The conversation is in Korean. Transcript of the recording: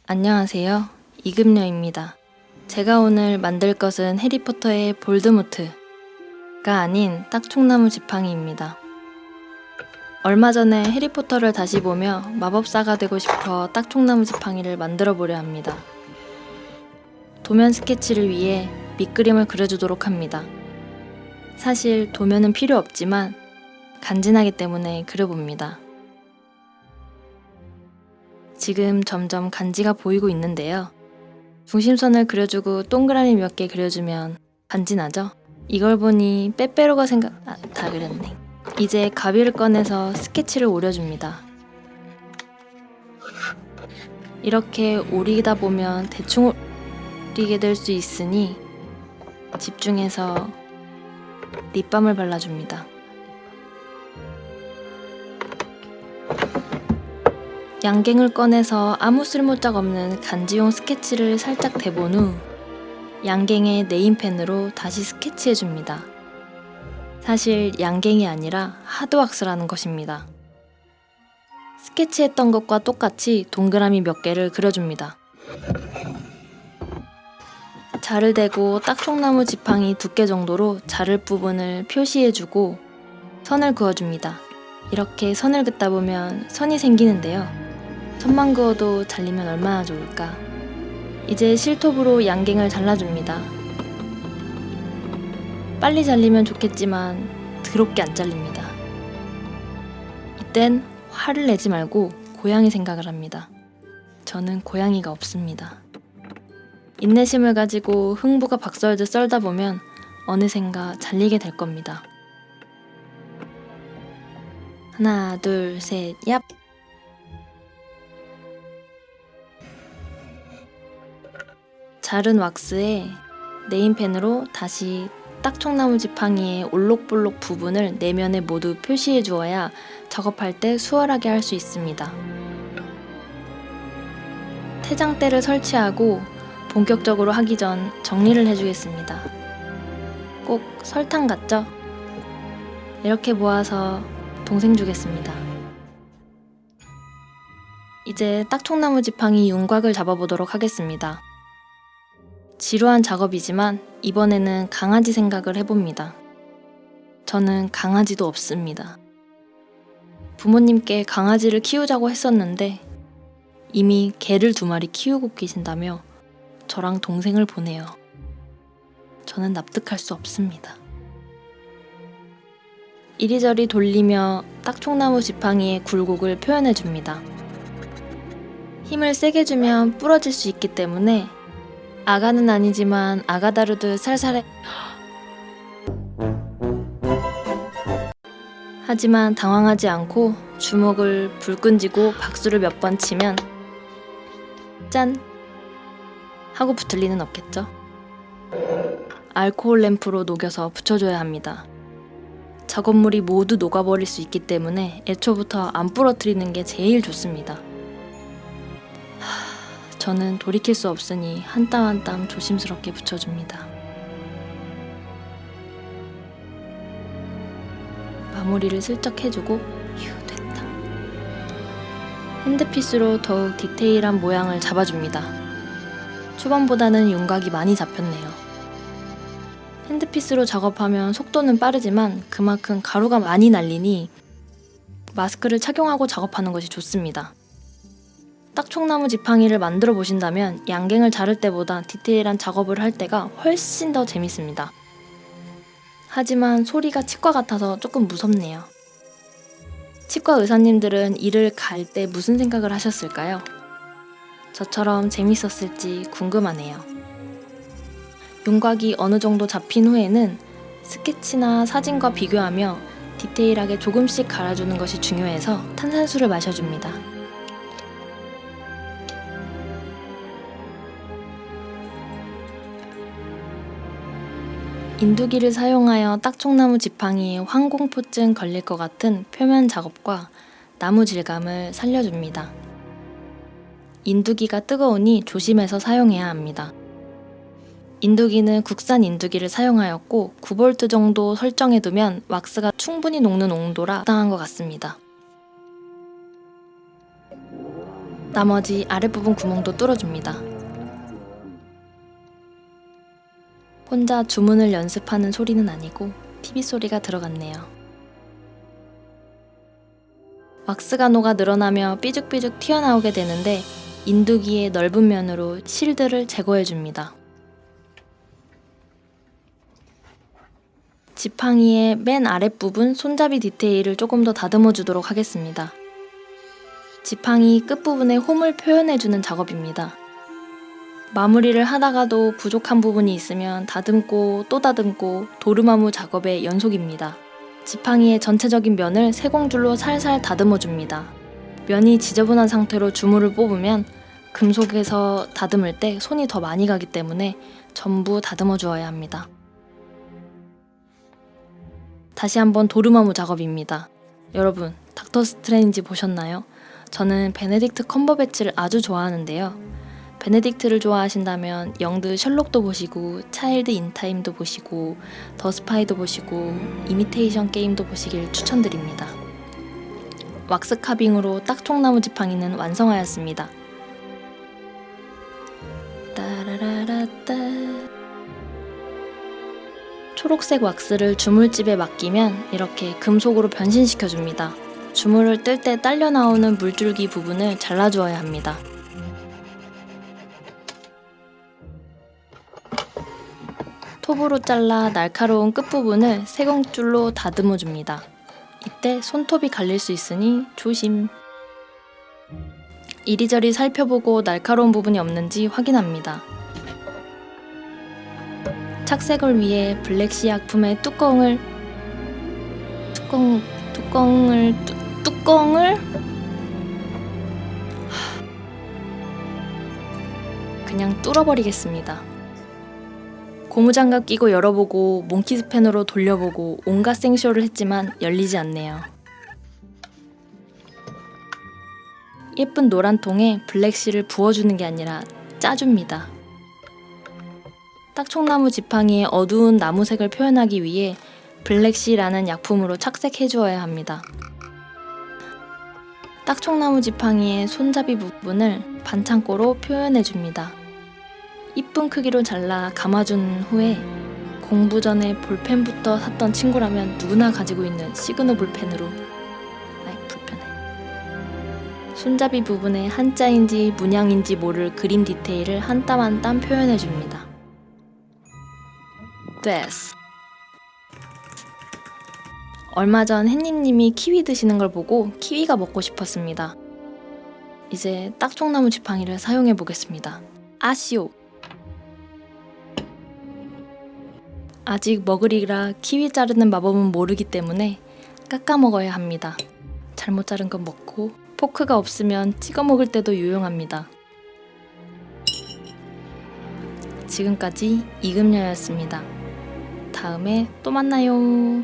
안녕하세요. 이금녀입니다. 제가 오늘 만들 것은 해리포터의 볼드모트가 아닌 딱총나무 지팡이입니다. 얼마 전에 해리포터를 다시 보며 마법사가 되고 싶어 딱총나무 지팡이를 만들어 보려 합니다. 도면 스케치를 위해 밑그림을 그려주도록 합니다. 사실 도면은 필요 없지만 간지나기 때문에 그려봅니다. 지금 점점 간지가 보이고 있는데요. 중심선을 그려주고 동그라미 몇 개 그려주면 간지나죠? 이걸 보니 빼빼로가 다 그렸네. 이제 가위를 꺼내서 스케치를 오려줍니다. 이렇게 오리다 보면 대충 오리게 될 수 있으니 집중해서 립밤을 발라줍니다. 양갱을 꺼내서 아무 쓸모짝 없는 간지용 스케치를 살짝 대본 후 양갱에 네임펜으로 다시 스케치해줍니다. 사실 양갱이 아니라 하드왁스라는 것입니다. 스케치했던 것과 똑같이 동그라미 몇 개를 그려줍니다. 자를 대고 딱총나무 지팡이 두께 정도로 자를 부분을 표시해주고 선을 그어줍니다. 이렇게 선을 긋다 보면 선이 생기는데요. 선만 그어도 잘리면 얼마나 좋을까. 이제 실톱으로 양갱을 잘라줍니다. 빨리 잘리면 좋겠지만 더럽게 안 잘립니다. 이땐 화를 내지 말고 고양이 생각을 합니다. 저는 고양이가 없습니다. 인내심을 가지고 흥부가 박썰듯 썰다 보면 어느샌가 잘리게 될 겁니다. 하나, 둘, 셋, 얍! 자른 왁스에 네임펜으로 다시 딱총나무 지팡이의 올록볼록 부분을 내면에 모두 표시해 주어야 작업할 때 수월하게 할 수 있습니다. 태장대를 설치하고 본격적으로 하기 전 정리를 해주겠습니다. 꼭 설탕 같죠? 이렇게 모아서 동생 주겠습니다. 이제 딱총나무 지팡이 윤곽을 잡아보도록 하겠습니다. 지루한 작업이지만 이번에는 강아지 생각을 해봅니다. 저는 강아지도 없습니다. 부모님께 강아지를 키우자고 했었는데 이미 개를 2마리 키우고 계신다며 저랑 동생을 보내요. 저는 납득할 수 없습니다. 이리저리 돌리며 딱총나무 지팡이의 굴곡을 표현해줍니다. 힘을 세게 주면 부러질 수 있기 때문에 아가는 아니지만 아가다루듯 살살해. 하지만 당황하지 않고 주먹을 불끈 쥐고 박수를 몇 번 치면 짠! 하고 붙을 리는 없겠죠? 알코올 램프로 녹여서 붙여줘야 합니다. 작업물이 모두 녹아버릴 수 있기 때문에 애초부터 안 부러뜨리는 게 제일 좋습니다. 저는 돌이킬 수 없으니 한 땀 한 땀 조심스럽게 붙여줍니다. 마무리를 슬쩍 해주고 휴, 됐다. 핸드피스로 더욱 디테일한 모양을 잡아줍니다. 초반보다는 윤곽이 많이 잡혔네요. 핸드피스로 작업하면 속도는 빠르지만 그만큼 가루가 많이 날리니 마스크를 착용하고 작업하는 것이 좋습니다. 딱총나무 지팡이를 만들어 보신다면 양갱을 자를 때보다 디테일한 작업을 할 때가 훨씬 더 재밌습니다. 하지만 소리가 치과 같아서 조금 무섭네요. 치과 의사님들은 이를 갈 때 무슨 생각을 하셨을까요? 저처럼 재밌었을지 궁금하네요. 윤곽이 어느 정도 잡힌 후에는 스케치나 사진과 비교하며 디테일하게 조금씩 갈아주는 것이 중요해서 탄산수를 마셔줍니다. 인두기를 사용하여 딱총나무 지팡이에 황공포증 걸릴 것 같은 표면 작업과 나무 질감을 살려줍니다. 인두기가 뜨거우니 조심해서 사용해야 합니다. 인두기는 국산 인두기를 사용하였고 9V 정도 설정해두면 왁스가 충분히 녹는 온도라 적당한 것 같습니다. 나머지 아랫부분 구멍도 뚫어줍니다. 혼자 주문을 연습하는 소리는 아니고 TV 소리가 들어갔네요. 왁스가 녹아 늘어나며 삐죽삐죽 튀어나오게 되는데 인두기의 넓은 면으로 실드를 제거해줍니다. 지팡이의 맨 아랫부분 손잡이 디테일을 조금 더 다듬어 주도록 하겠습니다. 지팡이 끝부분에 홈을 표현해주는 작업입니다. 마무리를 하다가도 부족한 부분이 있으면 다듬고 또 다듬고 도르마무 작업의 연속입니다. 지팡이의 전체적인 면을 세공줄로 살살 다듬어 줍니다. 면이 지저분한 상태로 주물을 뽑으면 금속에서 다듬을 때 손이 더 많이 가기 때문에 전부 다듬어 주어야 합니다. 다시 한번 도르마무 작업입니다. 여러분, 닥터 스트레인지 보셨나요? 저는 베네딕트 컴버배치를 아주 좋아하는데요. 베네딕트를 좋아하신다면 영드 셜록도 보시고 차일드 인타임도 보시고 더 스파이도 보시고 이미테이션 게임도 보시길 추천드립니다. 왁스 카빙으로 딱총나무 지팡이는 완성하였습니다. 따라라라따. 초록색 왁스를 주물집에 맡기면 이렇게 금속으로 변신시켜줍니다. 주물을 뜰 때 딸려 나오는 물줄기 부분을 잘라주어야 합니다. 톱으로 잘라 날카로운 끝부분을 세공줄로 다듬어줍니다. 이때 손톱이 갈릴 수 있으니 조심. 이리저리 살펴보고 날카로운 부분이 없는지 확인합니다. 착색을 위해 블랙시 약품의 뚜껑을 그냥 뚫어버리겠습니다. 고무장갑 끼고 열어보고 몽키스펜으로 돌려보고 온갖 생쇼를 했지만 열리지 않네요. 예쁜 노란 통에 블랙시를 부어주는 게 아니라 짜줍니다. 딱총나무 지팡이의 어두운 나무색을 표현하기 위해 블랙시라는 약품으로 착색해 주어야 합니다. 딱총나무 지팡이의 손잡이 부분을 반창고로 표현해 줍니다. 이쁜 크기로 잘라 감아준 후에 공부 전에 볼펜부터 샀던 친구라면 누구나 가지고 있는 시그노 볼펜으로 불편해. 손잡이 부분에 한자인지 문양인지 모를 그림 디테일을 한 땀 한 땀 표현해 줍니다. 됐어. 얼마 전 햇님님이 키위 드시는 걸 보고 키위가 먹고 싶었습니다. 이제 딱총나무 지팡이를 사용해 보겠습니다. 아시오. 아직 먹으리라 키위 자르는 마법은 모르기 때문에 깎아 먹어야 합니다. 잘못 자른 건 먹고 포크가 없으면 찍어 먹을 때도 유용합니다. 지금까지 이금녀였습니다. 다음에 또 만나요.